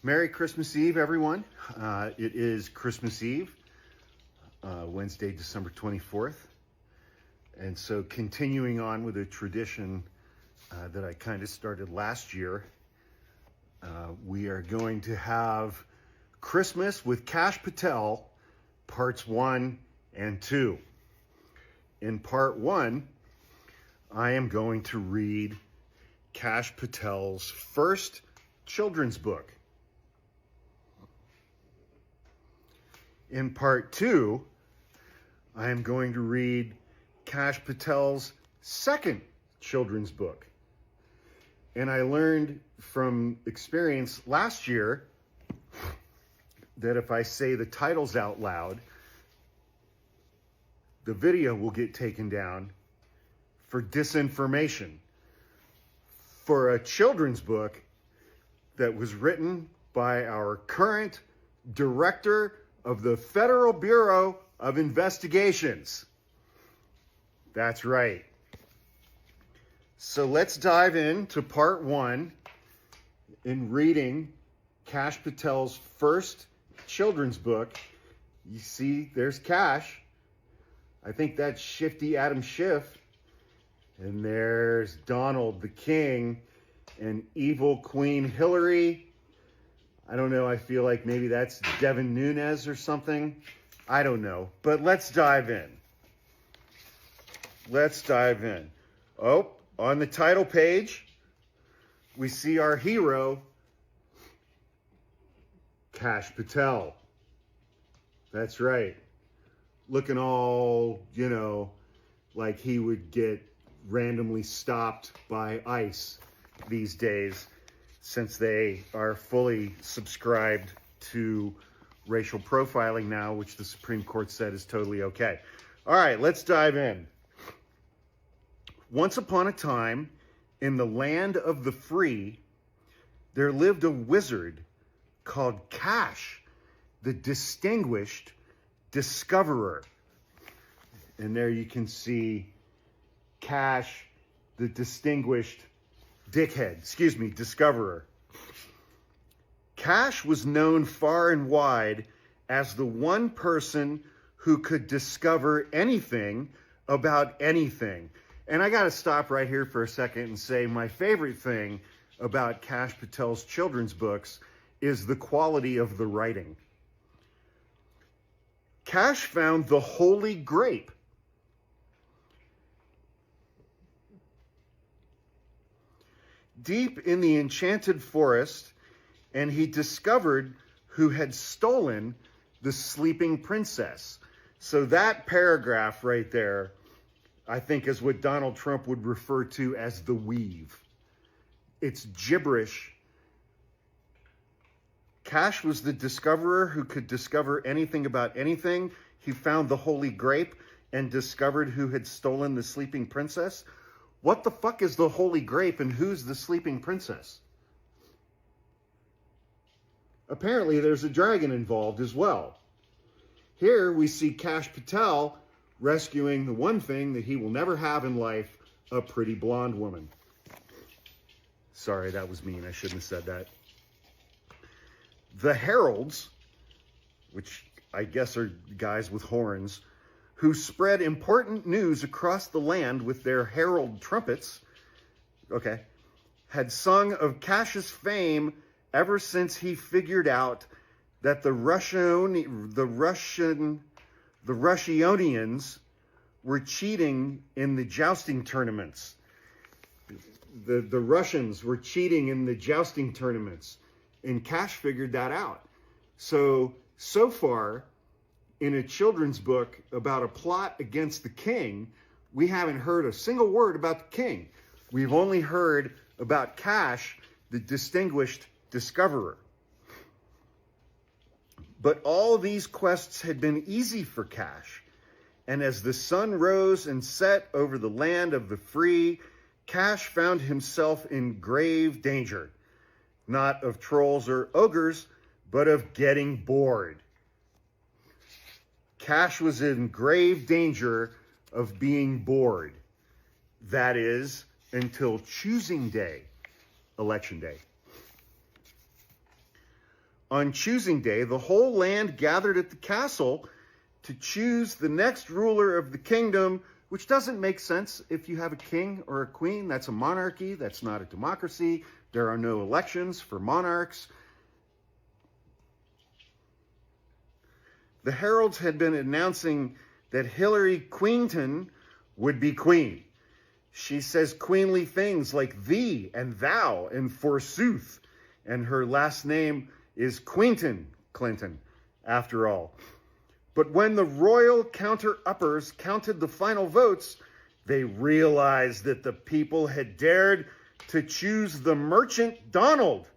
Merry Christmas Eve, everyone. It is Christmas Eve, Wednesday, December 24th. And so continuing on with a tradition that I kind of started last year, we are going to have Christmas with Kash Patel, parts 1 and 2. In part 1, I am going to read Kash Patel's first children's book. In part 2, I am going to read Kash Patel's second children's book. And I learned from experience last year that if I say the titles out loud, the video will get taken down for disinformation. For a children's book that was written by our current director of the Federal Bureau of Investigations. That's right. So let's dive into part 1 in reading Kash Patel's first children's book. You see, there's Kash. I think that's Shifty Adam Schiff. And there's Donald the King and evil Queen Hillary. I don't know, I feel like maybe that's Devin Nunes or something. I don't know, but let's dive in. Let's dive in. Oh, on the title page, we see our hero, Kash Patel. That's right. Looking all, like he would get randomly stopped by ICE these days, since they are fully subscribed to racial profiling now, which the Supreme Court said is totally okay. All right, let's dive in. Once upon a time, in the land of the free, there lived a wizard called Kash the Distinguished Discoverer. And there you can see Kash the Distinguished Discoverer. Kash was known far and wide as the one person who could discover anything about anything. And I got to stop right here for a second and say my favorite thing about Kash Patel's children's books is the quality of the writing. Kash found the holy grape. Deep in the enchanted forest, and he discovered who had stolen the sleeping princess. So that paragraph right there, I think, is what Donald Trump would refer to as the weave. It's gibberish. Kash was the discoverer who could discover anything about anything. He found the holy grape and discovered who had stolen the sleeping princess. What the fuck is the holy grape and who's the sleeping princess? Apparently there's a dragon involved as well. Here we see Kash Patel rescuing the one thing that he will never have in life, a pretty blonde woman. Sorry, that was mean. I shouldn't have said that. The heralds, which I guess are guys with horns, who spread important news across the land with their herald trumpets, had sung of Kash's fame ever since he figured out that the Russionians were cheating in the jousting tournaments. The Russians were cheating in the jousting tournaments, and Kash figured that out. So far, in a children's book about a plot against the king, we haven't heard a single word about the king. We've only heard about Kash, the Distinguished Discoverer. But all these quests had been easy for Kash. And as the sun rose and set over the land of the free, Kash found himself in grave danger. Not of trolls or ogres, but of getting bored. Kash was in grave danger of being bored. That is, until choosing day, election day. On choosing day, the whole land gathered at the castle to choose the next ruler of the kingdom, which doesn't make sense if you have a king or a queen. That's a monarchy. That's not a democracy. There are no elections for monarchs. The heralds had been announcing that Hillary Queenton would be queen. She says queenly things like thee and thou and forsooth, and her last name is Queenton Clinton, after all. But when the royal counter-uppers counted the final votes, they realized that the people had dared to choose the merchant Donald.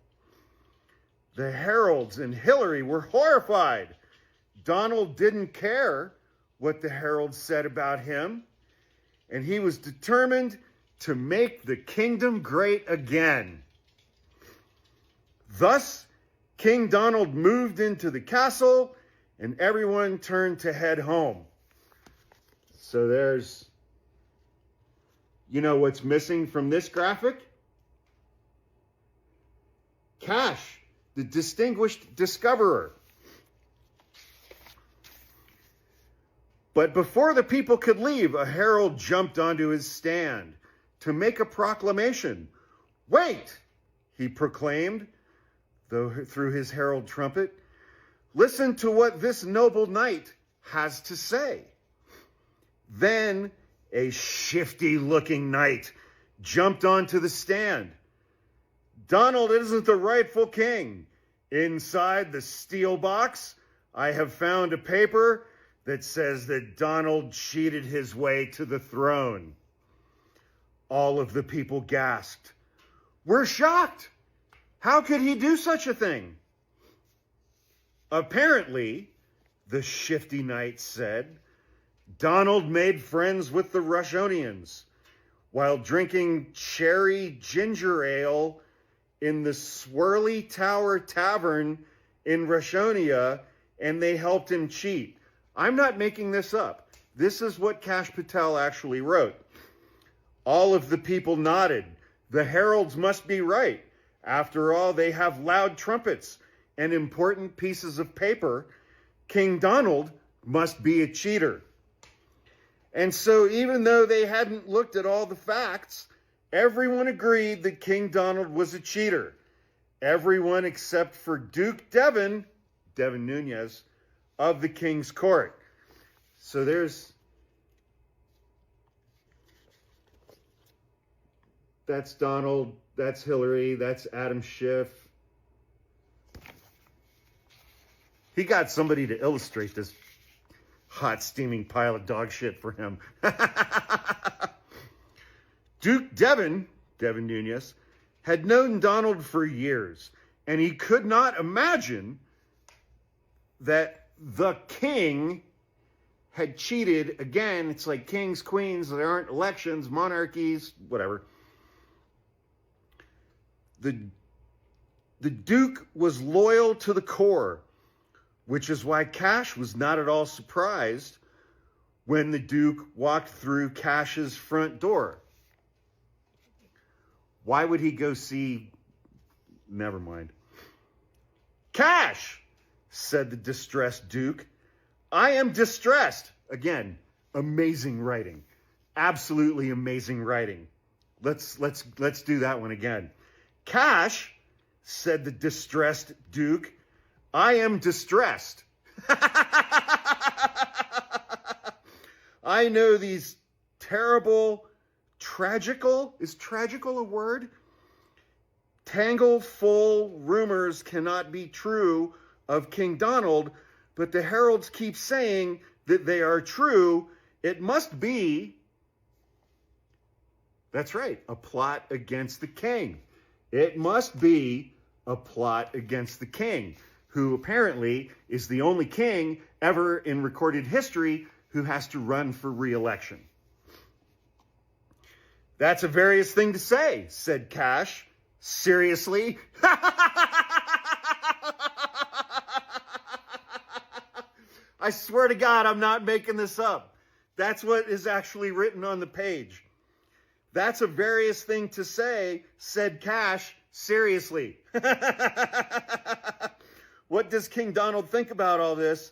The heralds and Hillary were horrified. Donald didn't care what the heralds said about him, and he was determined to make the kingdom great again. Thus, King Donald moved into the castle, and everyone turned to head home. So there's, you know what's missing from this graphic? Kash, the Distinguished Discoverer. But before the people could leave, a herald jumped onto his stand to make a proclamation. Wait, he proclaimed, though through his herald trumpet. Listen to what this noble knight has to say. Then a shifty-looking knight jumped onto the stand. Donald isn't the rightful king. Inside the steel box, I have found a paper that says that Donald cheated his way to the throne. All of the people gasped. We're shocked. How could he do such a thing? Apparently, the shifty knight said, Donald made friends with the Russionians while drinking cherry ginger ale in the Swirly Tower Tavern in Russionia, and they helped him cheat. I'm not making this up. This is what Kash Patel actually wrote. All of the people nodded. The heralds must be right. After all, they have loud trumpets and important pieces of paper. King Donald must be a cheater. And so even though they hadn't looked at all the facts, everyone agreed that King Donald was a cheater. Everyone except for Duke Devon, Devin Nunes, of the king's court. So that's Donald, that's Hillary, that's Adam Schiff. He got somebody to illustrate this hot, steaming pile of dog shit for him. Duke Devon, Devin Nunes, had known Donald for years, and he could not imagine that the king had cheated. Again, it's like kings, queens, there aren't elections, monarchies, whatever. The Duke was loyal to the core, which is why Kash was not at all surprised when the Duke walked through Kash's front door. Why would he go see? Never mind. Kash, said the distressed Duke. I am distressed. Again, amazing writing. Absolutely amazing writing. Let's do that one again. Kash, said the distressed Duke, I am distressed. I know these terrible, tragical, is tragical a word? Tangle-full rumors cannot be true of King Donald, but the heralds keep saying that they are true. It must be, that's right, a plot against the king. It must be a plot against the king, who apparently is the only king ever in recorded history who has to run for re-election. That's a various thing to say, said Kash. Seriously? I swear to God, I'm not making this up. That's what is actually written on the page. That's a various thing to say, said Kash. Seriously. what does King Donald think about all this?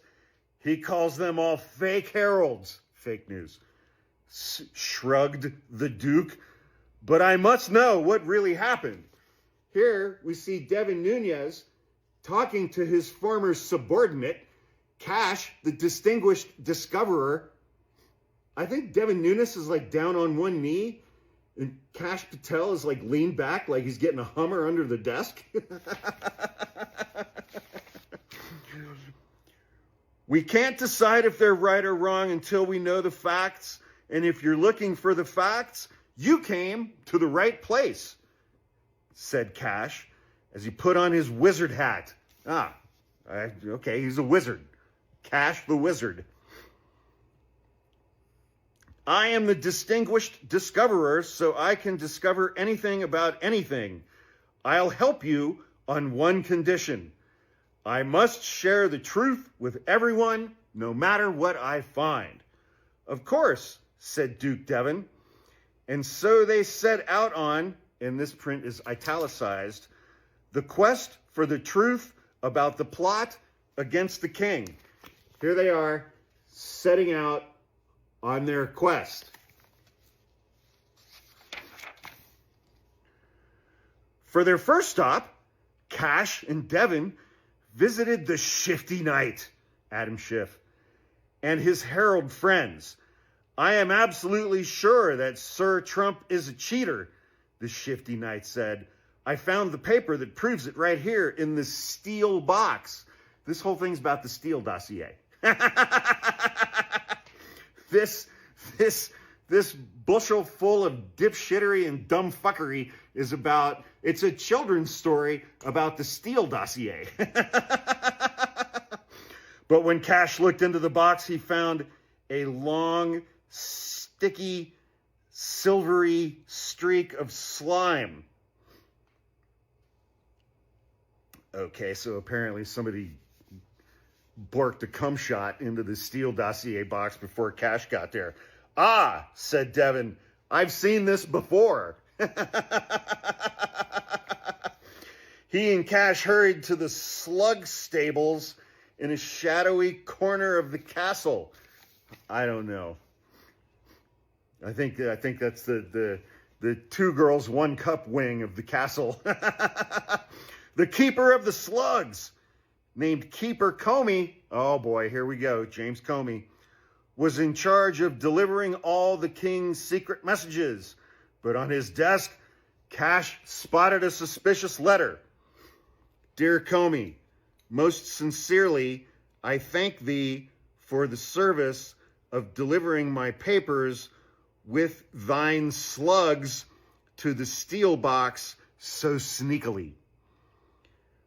He calls them all fake heralds. Fake news. Shrugged the Duke. But I must know what really happened. Here we see Devin Nunes talking to his former subordinate, Kash the Distinguished Discoverer. I think Devin Nunes is like down on one knee, and Kash Patel is like leaned back like he's getting a Hummer under the desk. We can't decide if they're right or wrong until we know the facts. And if you're looking for the facts, you came to the right place, said Kash as he put on his wizard hat. Okay, he's a wizard. Kash the Wizard. I am the Distinguished Discoverer, so I can discover anything about anything. I'll help you on one condition. I must share the truth with everyone, no matter what I find. Of course, said Duke Devon. And so they set out on, and this print is italicized, the quest for the truth about the plot against the king. Here they are, setting out on their quest. For their first stop, Kash and Devon visited the Shifty Knight, Adam Schiff, and his herald friends. I am absolutely sure that Sir Trump is a cheater, the Shifty Knight said. I found the paper that proves it right here in the Steele box. This whole thing's about the Steel Dossier. This bushel full of dipshittery and dumb fuckery is about, it's a children's story about the Steel Dossier. But when Kash looked into the box, he found a long, sticky, silvery streak of slime. Okay, so apparently somebody borked a cum shot into the Steel Dossier box before Kash got there. Ah, said Devin, I've seen this before. He and Kash hurried to the slug stables in a shadowy corner of the castle. I don't know. I think that's the two girls, one cup wing of the castle. The keeper of the slugs, named Keeper Comey, oh boy, here we go, James Comey, was in charge of delivering all the king's secret messages. But on his desk, Kash spotted a suspicious letter. Dear Comey, most sincerely, I thank thee for the service of delivering my papers with thine slugs to the steel box so sneakily.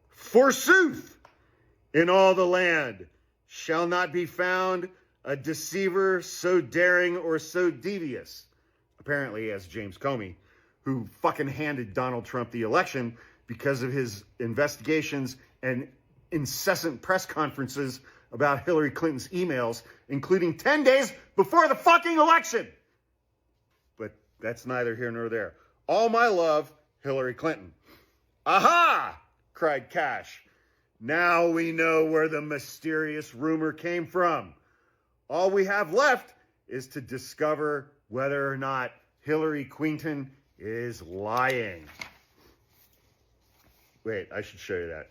Forsooth, in all the land shall not be found a deceiver so daring or so devious. Apparently, as James Comey, who fucking handed Donald Trump the election because of his investigations and incessant press conferences about Hillary Clinton's emails, including 10 days before the fucking election. But that's neither here nor there. All my love, Hillary Clinton. Aha! Cried Kash. Now we know where the mysterious rumor came from. All we have left is to discover whether or not Hillary Clinton is lying. Wait, I should show you that.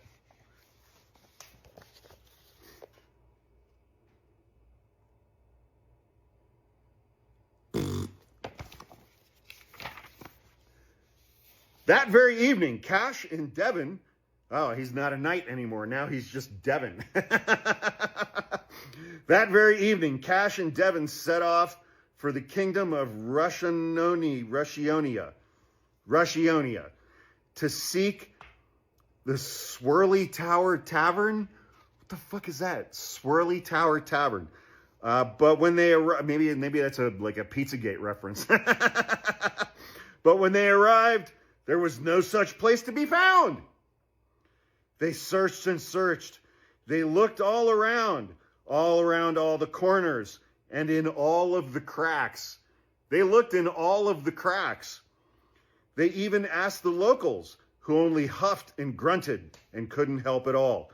That very evening, Kash and Devon, oh, he's not a knight anymore. Now he's just Devon. That very evening, Kash and Devon set off for the kingdom of Russionia, to seek the Swirly Tower Tavern. What the fuck is that? Swirly Tower Tavern. But when they arrived, maybe that's like a Pizzagate reference. But when they arrived, there was no such place to be found. They searched and searched. They looked all around all the corners, and in all of the cracks. They looked in all of the cracks. They even asked the locals, who only huffed and grunted and couldn't help at all.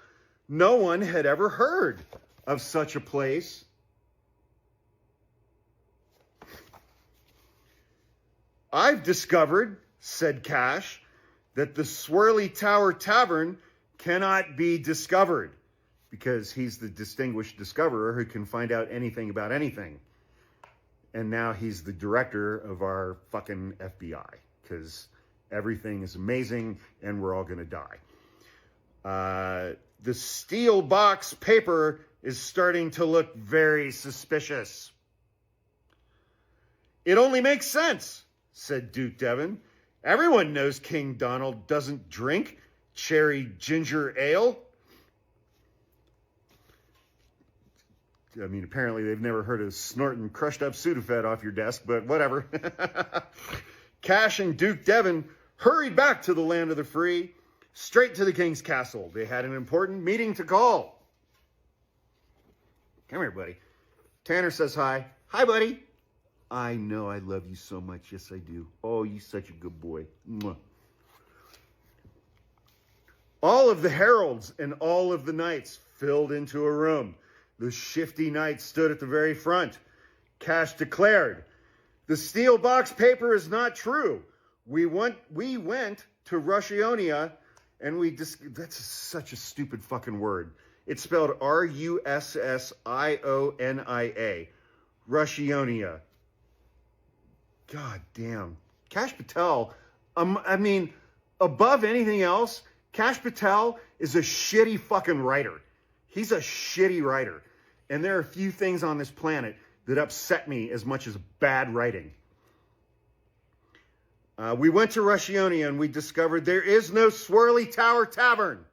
No one had ever heard of such a place. I've discovered, said Kash, that the Swirly Tower Tavern cannot be discovered because he's the distinguished discoverer who can find out anything about anything. And now he's the director of our fucking FBI because everything is amazing and we're all going to die. The steel box paper is starting to look very suspicious. It only makes sense, said Duke Devon. Everyone knows King Donald doesn't drink cherry ginger ale. I mean, apparently they've never heard of snorting crushed up Sudafed off your desk, but whatever. Kash and Duke Devon hurried back to the land of the free, straight to the king's castle. They had an important meeting to call. Come here, buddy. Tanner says hi. Hi, buddy. I know I love you so much. Yes, I do. Oh, you're such a good boy. Mwah. All of the heralds and all of the knights filled into a room. The Shifty Knight stood at the very front. Kash declared, "The steel box paper is not true. We went to Russionia and that's such a stupid fucking word. It's spelled Russionia. Russionia. God damn. Kash Patel, I mean, above anything else, Kash Patel is a shitty fucking writer. He's a shitty writer. And there are a few things on this planet that upset me as much as bad writing. We went to Russionia and we discovered there is no Swirly Tower Tavern.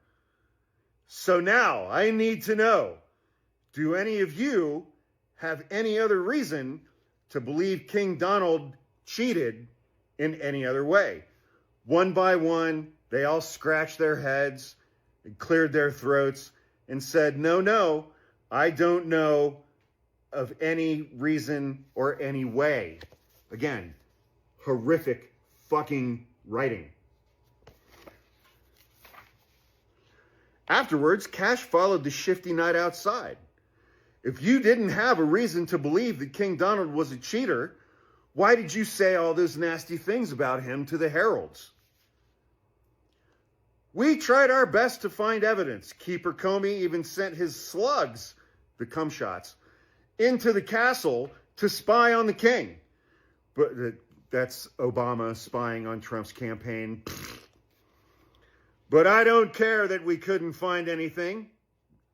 So now I need to know, do any of you have any other reason to believe King Donald cheated in any other way? One by one, they all scratched their heads and cleared their throats and said, no, I don't know of any reason or any way. Again, horrific fucking writing. Afterwards, Kash followed the Shifty Knight outside. If you didn't have a reason to believe that King Donald was a cheater, why did you say all those nasty things about him to the heralds? We tried our best to find evidence. Keeper Comey even sent his slugs, the cum shots, into the castle to spy on the king. But that's Obama spying on Trump's campaign. But I don't care that we couldn't find anything,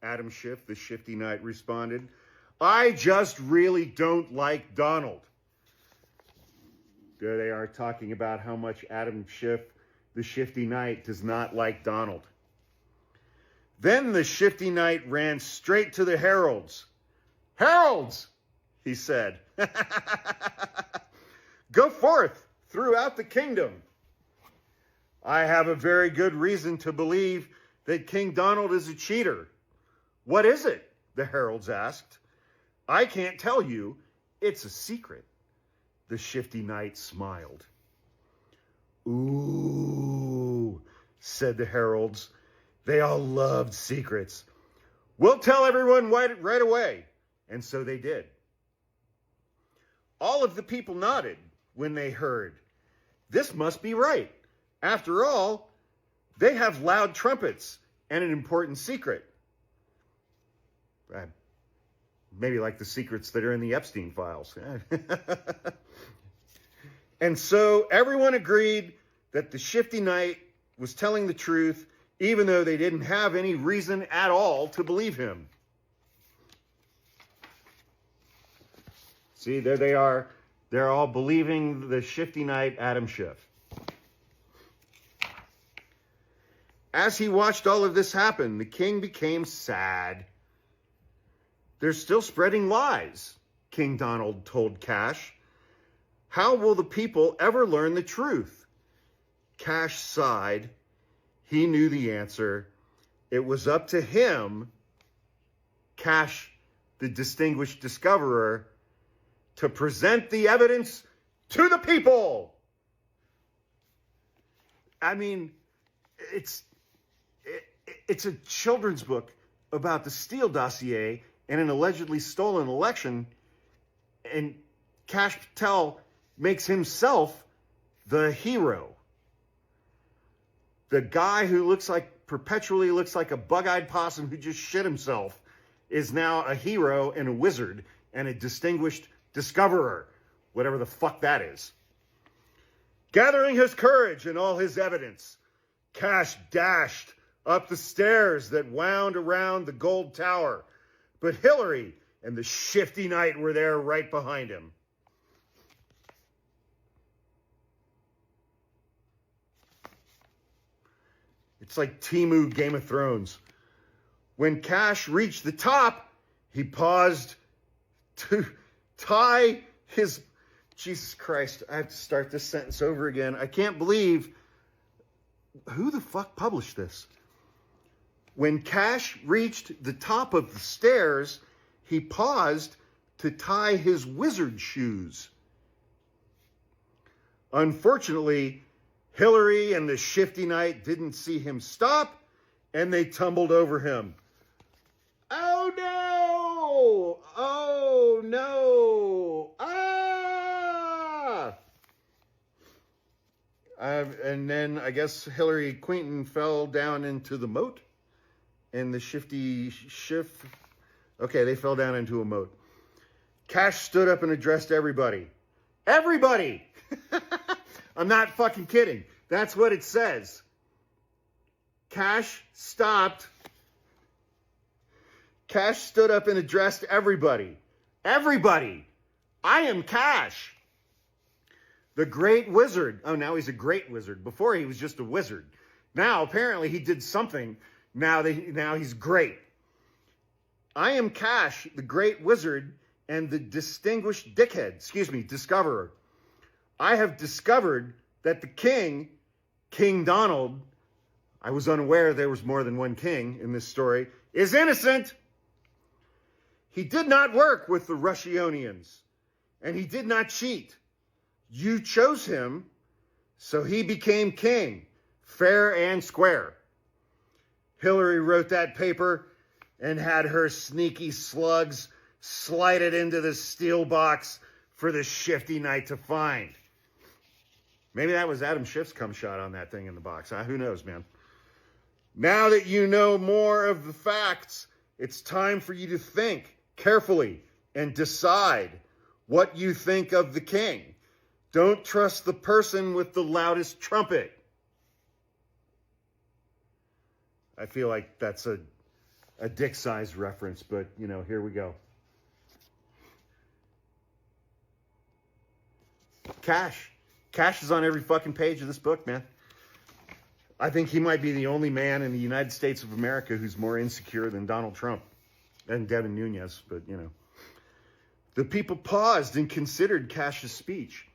Adam Schiff, the Shifty Knight, responded. I just really don't like Donald. There they are talking about how much Adam Schiff, the Shifty Knight, does not like Donald. Then the Shifty Knight ran straight to the heralds. Heralds, he said. Go forth throughout the kingdom. I have a very good reason to believe that King Donald is a cheater. What is it? The heralds asked. I can't tell you. It's a secret. The Shifty Knight smiled. Ooh, said the heralds. They all loved secrets. We'll tell everyone right away. And so they did. All of the people nodded when they heard. This must be right. After all, they have loud trumpets and an important secret. Maybe like the secrets that are in the Epstein files. And so everyone agreed that the Shifty Knight was telling the truth, even though they didn't have any reason at all to believe him. See, there they are. They're all believing the Shifty Knight, Adam Schiff. As he watched all of this happen, the king became sad. They're still spreading lies, King Donald told Kash. How will the people ever learn the truth? Kash sighed. He knew the answer. It was up to him, Kash the Distinguished Discoverer, to present the evidence to the people. I mean, it's a children's book about the Steel Dossier and an allegedly stolen election, and Kash Patel makes himself the hero. The guy who perpetually looks like a bug-eyed possum who just shit himself is now a hero and a wizard and a distinguished discoverer, whatever the fuck that is. Gathering his courage and all his evidence, Kash dashed up the stairs that wound around the gold tower, but Hillary and the Shifty Knight were there right behind him. It's like Timu Game of Thrones. When Kash reached the top, he paused to tie his... Jesus Christ, I have to start this sentence over again. I can't believe... Who the fuck published this? When Kash reached the top of the stairs, he paused to tie his wizard shoes. Unfortunately, Hillary and the Shifty Knight didn't see him stop, and they tumbled over him. Oh no! Oh no! Ah! And then I guess Hillary Quinton fell down into the moat, and the Schiff, okay, they fell down into a moat. Kash stood up and addressed everybody. Everybody! I'm not fucking kidding. That's what it says. Kash stopped. Kash stood up and addressed everybody. Everybody. I am Kash. The great wizard. Oh, now he's a great wizard. Before he was just a wizard. Now, apparently, he did something. Now he's great. I am Kash, the great wizard and the distinguished discoverer. I have discovered that the king, King Donald, I was unaware there was more than one king in this story, is innocent. He did not work with the Russionians, and he did not cheat. You chose him, so he became king, fair and square. Hillary wrote that paper and had her sneaky slugs slide it into the steel box for the Shifty Knight to find. Maybe that was Adam Schiff's cum shot on that thing in the box. Who knows, man? Now that you know more of the facts, it's time for you to think carefully and decide what you think of the king. Don't trust the person with the loudest trumpet. I feel like that's a dick-sized reference, but, you know, here we go. Kash. Kash is on every fucking page of this book, man. I think he might be the only man in the United States of America who's more insecure than Donald Trump and Devin Nunes, but, you know. The people paused and considered Kash's speech.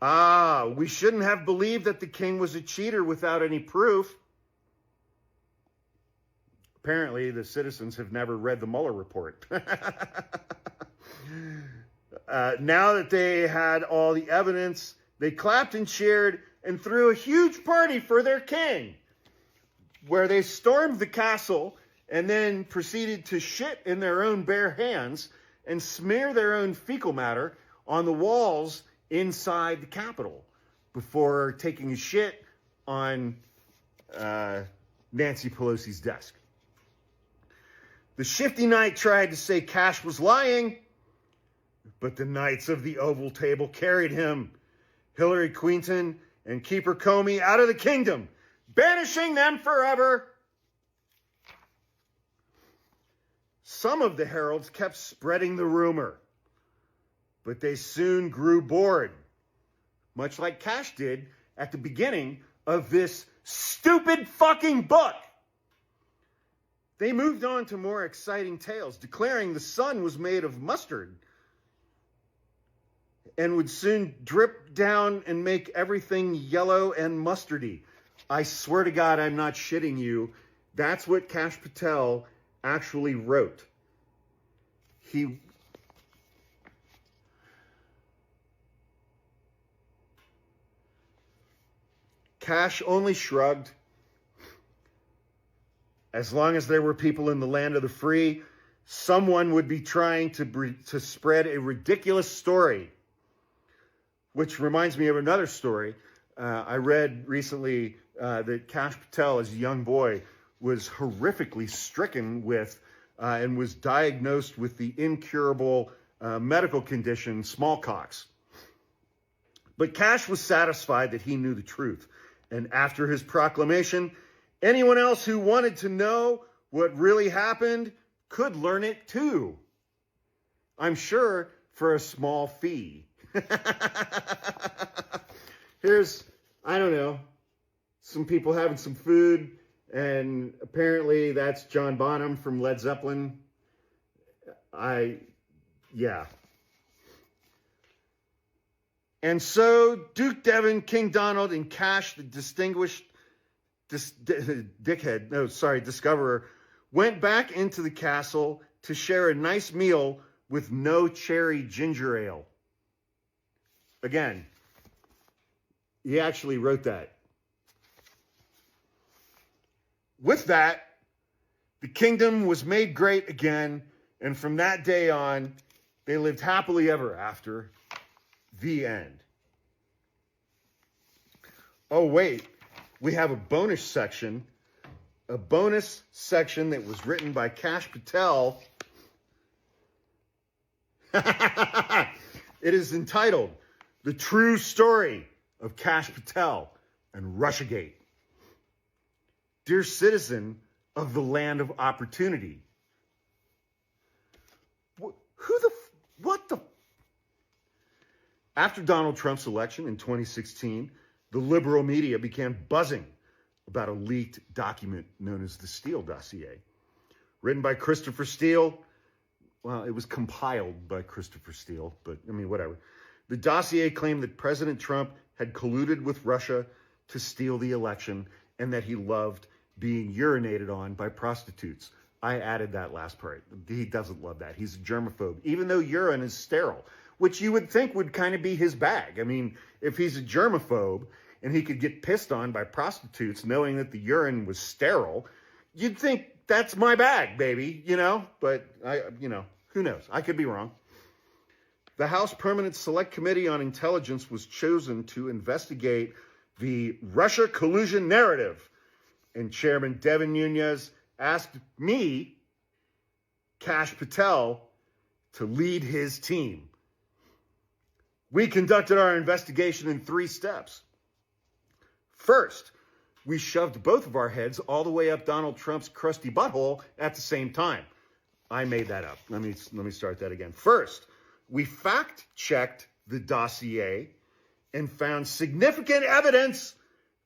We shouldn't have believed that the king was a cheater without any proof. Apparently, the citizens have never read the Mueller report. Now that they had all the evidence, they clapped and cheered and threw a huge party for their king, where they stormed the castle and then proceeded to shit in their own bare hands and smear their own fecal matter on the walls inside the Capitol before taking a shit on Nancy Pelosi's desk. The Shifty Knight tried to say Kash was lying, but the Knights of the Oval Table carried him, Hillary Quinton and Keeper Comey, out of the kingdom, banishing them forever. Some of the heralds kept spreading the rumor, but they soon grew bored, much like Kash did at the beginning of this stupid fucking book. They moved on to more exciting tales, declaring the sun was made of mustard and would soon drip down and make everything yellow and mustardy. I swear to God, I'm not shitting you. That's what Kash Patel actually wrote. Kash only shrugged As long as there were people in the land of the free, someone would be trying to spread a ridiculous story. Which reminds me of another story. I read recently that Kash Patel, as a young boy, was horrifically stricken with and was diagnosed with the incurable medical condition smallpox. But Kash was satisfied that he knew the truth. And after his proclamation, anyone else who wanted to know what really happened could learn it too. I'm sure for a small fee. Here's, I don't know, some people having some food, and apparently that's John Bonham from Led Zeppelin. Yeah. And so Duke Devon, King Donald, and Kash the Distinguished Discoverer went back into the castle to share a nice meal with no cherry ginger ale. Again, he actually wrote that. With that, the kingdom was made great again, and from that day on, they lived happily ever after. The end. Oh, wait. We have a bonus section that was written by Kash Patel. It is entitled The True Story of Kash Patel and Russiagate. Dear citizen of the land of opportunity. After Donald Trump's election in 2016, the liberal media began buzzing about a leaked document known as the Steel Dossier. Written by Christopher Steele. Well, it was compiled by Christopher Steele, but I mean, whatever. The dossier claimed that President Trump had colluded with Russia to steal the election and that he loved being urinated on by prostitutes. I added that last part. He doesn't love that. He's a germaphobe, even though urine is sterile, which you would think would kind of be his bag. I mean, if he's a germaphobe and he could get pissed on by prostitutes knowing that the urine was sterile, you'd think that's my bag, baby, But, who knows? I could be wrong. The House Permanent Select Committee on Intelligence was chosen to investigate the Russia collusion narrative. And Chairman Devin Nunes asked me, Kash Patel, to lead his team. We conducted our investigation in 3 steps. First, we shoved both of our heads all the way up Donald Trump's crusty butthole at the same time. I made that up. Let me start that again. First, we fact-checked the dossier and found significant evidence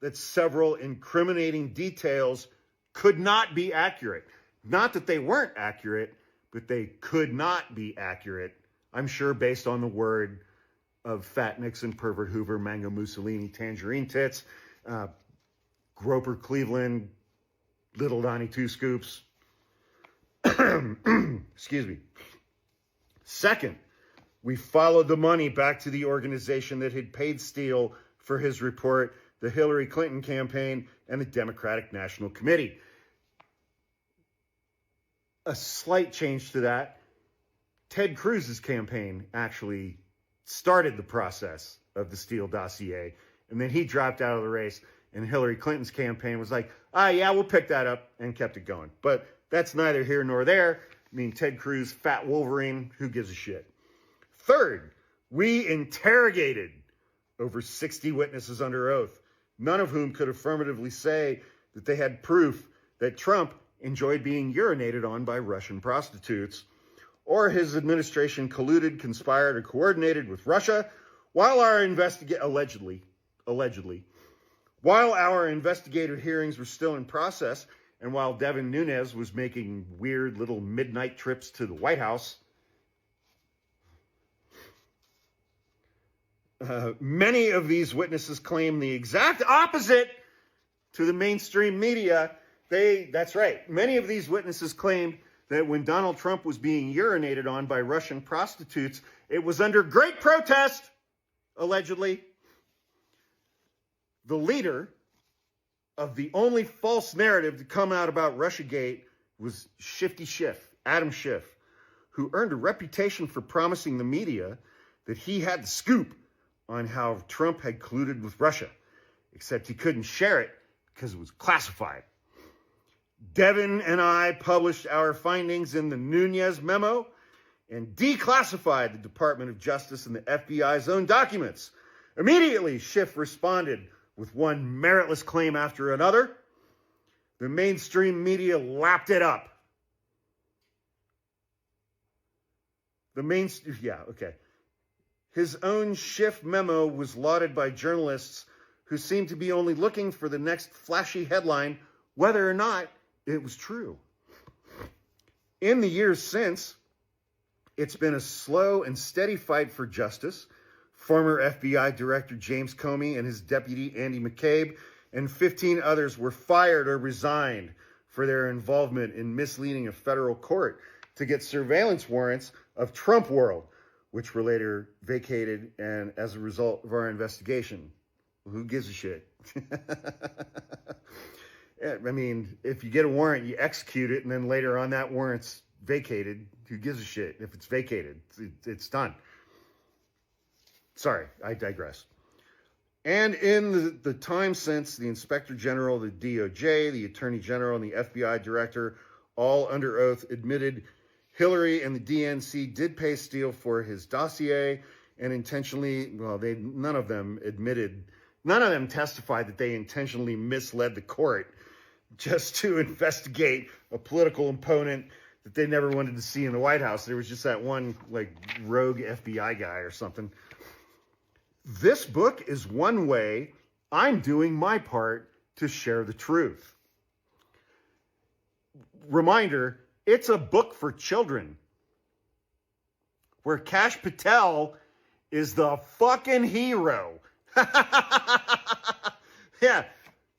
that several incriminating details could not be accurate. Not that they weren't accurate, but they could not be accurate. I'm sure based on the word of Fat Nixon, Pervert Hoover, Mango Mussolini, Tangerine Tits, Groper Cleveland, Little Donnie Two Scoops. Excuse me. Second, we followed the money back to the organization that had paid Steele for his report, the Hillary Clinton campaign, and the Democratic National Committee. A slight change to that, Ted Cruz's campaign actually started the process of the Steel Dossier, and then he dropped out of the race, and Hillary Clinton's campaign was like, yeah, we'll pick that up, and kept it going. But that's neither here nor there. I mean, Ted Cruz, fat Wolverine, who gives a shit? Third, we interrogated over 60 witnesses under oath, none of whom could affirmatively say that they had proof that Trump enjoyed being urinated on by Russian prostitutes, or his administration colluded, conspired, or coordinated with Russia while our allegedly, while our investigative hearings were still in process, and while Devin Nunes was making weird little midnight trips to the White House. Many of these witnesses claim the exact opposite to the mainstream media. That's right. Many of these witnesses claimed that when Donald Trump was being urinated on by Russian prostitutes, it was under great protest, allegedly. The leader of the only false narrative to come out about Russiagate was Shifty Schiff, Adam Schiff, who earned a reputation for promising the media that he had the scoop on how Trump had colluded with Russia, except he couldn't share it because it was classified. Devin and I published our findings in the Nunes Memo and declassified the Department of Justice and the FBI's own documents. Immediately, Schiff responded with one meritless claim after another. The mainstream media lapped it up. His own Schiff memo was lauded by journalists who seemed to be only looking for the next flashy headline, whether or not it was true. In the years since, it's been a slow and steady fight for justice. Former FBI Director James Comey and his deputy Andy McCabe and 15 others were fired or resigned for their involvement in misleading a federal court to get surveillance warrants of Trump World, which were later vacated and as a result of our investigation. Who gives a shit? I mean, if you get a warrant, you execute it, and then later on that warrant's vacated. Who gives a shit if it's vacated? It's done. Sorry, I digress. And in the time since, the Inspector General, the DOJ, the Attorney General, and the FBI Director, all under oath, admitted Hillary and the DNC did pay Steele for his dossier and intentionally, none of them testified that they intentionally misled the court just to investigate a political opponent that they never wanted to see in the White House. There was just that one rogue FBI guy or something. This book is one way I'm doing my part to share the truth. Reminder, it's a book for children where Kash Patel is the fucking hero. Yeah,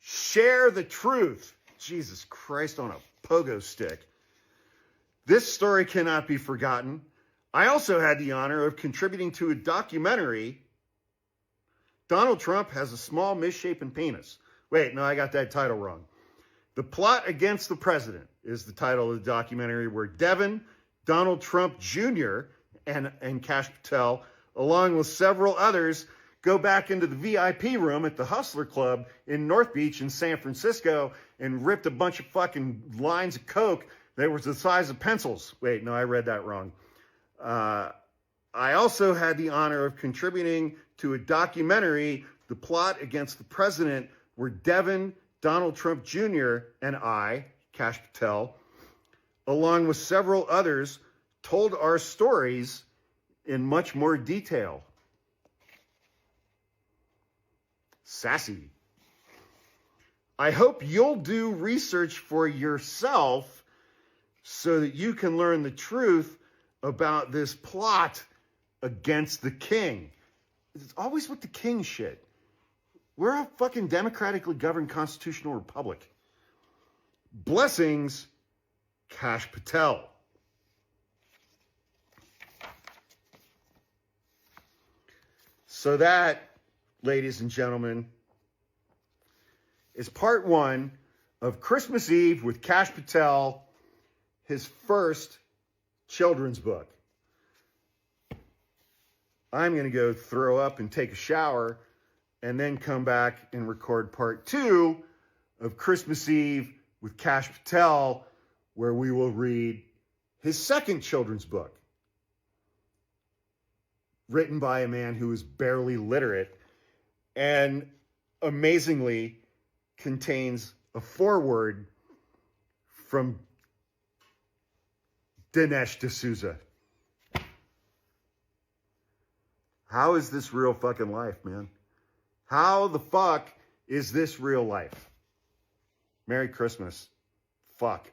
share the truth. Jesus Christ on a pogo stick. This story cannot be forgotten. I also had the honor of contributing to a documentary. Donald Trump has a small misshapen penis. Wait, no, I got that title wrong. The Plot Against the President is the title of the documentary, where Devin, Donald Trump Jr., and Kash Patel, along with several others, go back into the VIP room at the Hustler Club in North Beach in San Francisco and ripped a bunch of fucking lines of coke that was the size of pencils. Wait, no, I read that wrong. I also had the honor of contributing to a documentary, The Plot Against the President, where Devin, Donald Trump Jr., and I, Kash Patel, along with several others, told our stories in much more detail. Sassy. I hope you'll do research for yourself so that you can learn the truth about this plot against the king. It's always with the king shit. We're a fucking democratically governed constitutional republic. Blessings, Kash Patel. So that, ladies and gentlemen, is part one of Christmas Eve with Kash Patel, his first children's book. I'm going to go throw up and take a shower and then come back and record part two of Christmas Eve with Kash Patel, where we will read his second children's book, written by a man who is barely literate and amazingly contains a foreword from Dinesh D'Souza. How is this real fucking life, man? How the fuck is this real life? Merry Christmas. Fuck.